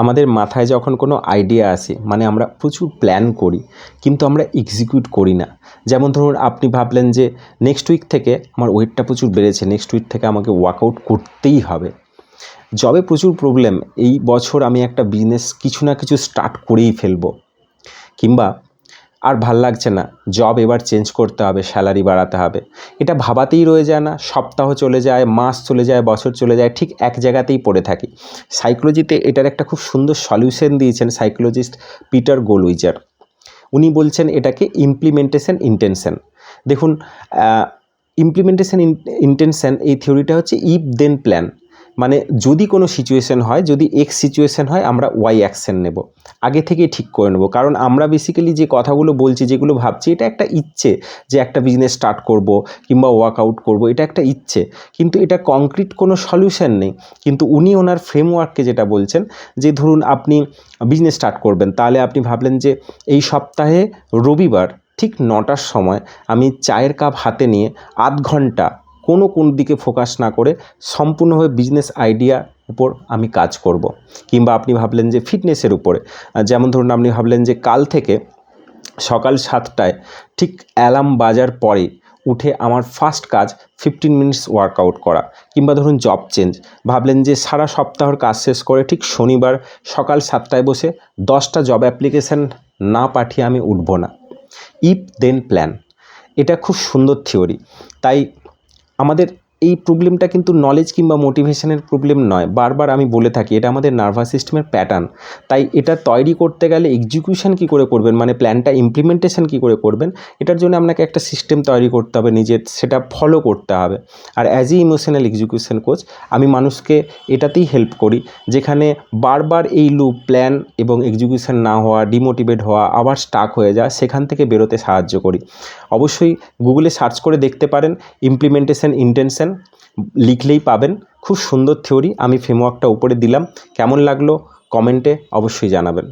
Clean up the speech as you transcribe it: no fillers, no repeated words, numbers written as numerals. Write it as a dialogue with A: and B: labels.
A: আমাদের মাথায় যখন কোনো আইডিয়া আসে, মানে আমরা প্রচুর প্ল্যান করি কিন্তু আমরা এক্সিকিউট করি না। যেমন ধরুন আপনি ভাবলেন যে নেক্সট উইক থেকে আমার ওয়েটটা প্রচুর বেড়েছে, নেক্সট উইক থেকে আমাকে ওয়ার্কআউট করতেই হবে। জবে প্রচুর প্রবলেম, এই বছর আমি একটা বিজনেস কিছু না কিছু স্টার্ট করেই ফেলবো, কিংবা আর ভাল লাগছে না, জব এবার চেঞ্জ করতে হবে, স্যালারি বাড়াতে হবে। এটা ভাবাতেই রয়ে যায় না, সপ্তাহ চলে যায়, মাস চলে যায়, বছর চলে যায়, ঠিক এক জায়গাতেই পড়ে থাকি। সাইকোলজিতে এটার একটা খুব সুন্দর সলিউশন দিয়েছেন সাইকোলজিস্ট পিটার গোলউইজার। উনি বলছেন এটাকে ইমপ্লিমেন্টেশন ইন্টেনশন। দেখুন, ইমপ্লিমেন্টেশন ইন্টেনশন এই থিওরিটা হচ্ছে ইফ দেন প্ল্যান। মানে যদি কোনো সিচুয়েশন হয়, যদি এক্স সিচুয়েশন হয়, আমরা ওয়াই অ্যাকশন নেব, আগে থেকেই ঠিক করে নেব। কারণ আমরা বেসিক্যালি যে কথাগুলো বলছি, যেগুলো ভাবছি, এটা একটা ইচ্ছে যে একটা বিজনেস স্টার্ট করব কিংবা ওয়ার্কআউট করব, এটা একটা ইচ্ছে, কিন্তু এটা কংক্রিট কোনো সলিউশন নেই। কিন্তু উনি ওনার ফ্রেমওয়ার্ককে যেটা বলছেন যে ধরুন আপনি বিজনেস স্টার্ট করবেন, তাহলে আপনি ভাবলেন যে এই সপ্তাহে রবিবার ঠিক 9টার সময় আমি চায়ের কাপ হাতে নিয়ে আধ ঘন্টা কোন দিকে ফোকাস না করে সম্পূর্ণভাবে বিজনেস আইডিয়ার উপর আমি কাজ করব। কিংবা আপনি ভাবলেন যে ফিটনেসের উপরে, যেমন ধরুন আপনি ভাবলেন যে কাল থেকে সকাল 7টায় ঠিক অ্যালার্ম বাজার পরে উঠে আমার ফার্স্ট কাজ 15 মিনিটস ওয়ার্কআউট করা। কিংবা ধরুন জব চেঞ্জ, ভাবলেন যে সারা সপ্তাহের কাজ শেষ করে ঠিক শনিবার সকাল 7টায় বসে 10টা জব অ্যাপ্লিকেশান না পাঠিয়ে আমি উঠব না। ইফ দেন প্ল্যান, এটা খুব সুন্দর থিওরি। তাই আমাদের এই প্রবলেমটা কিন্তু নলেজ কিংবা মোটিভেশনের প্রবলেম নয়, বারবার আমি বলে থাকি এটা আমাদের নার্ভাস সিস্টেমের প্যাটার্ন। তাই এটা তৈরি করতে গেলে এক্সিকিউশন কী করে করবেন, মানে প্ল্যানটা ইমপ্লিমেন্টেশন কী করে করবেন, এটার জন্য আপনাকে একটা সিস্টেম তৈরি করতে হবে নিজের, সেটা ফলো করতে হবে। আর as a emotional execution coach আমি মানুষকে এটাতেই হেল্প করি, যেখানে বারবার এই লুপ, প্ল্যান এবং এক্সিকিউশন না হওয়া, ডিমোটিভেট হওয়া, আবার স্টাক হয়ে যাওয়া, সেখান থেকে বেরোতে সাহায্য করি। অবশ্যই গুগলে সার্চ করে দেখতে পারেন ইমপ্লিমেন্টেশন ইন্টেনশন, লিখলেই পাবেন। খুব সুন্দর থিওরি, আমি ফ্রেমওয়ার্কটা উপরে দিলাম, কেমন লাগলো কমেন্টে অবশ্যই জানাবেন।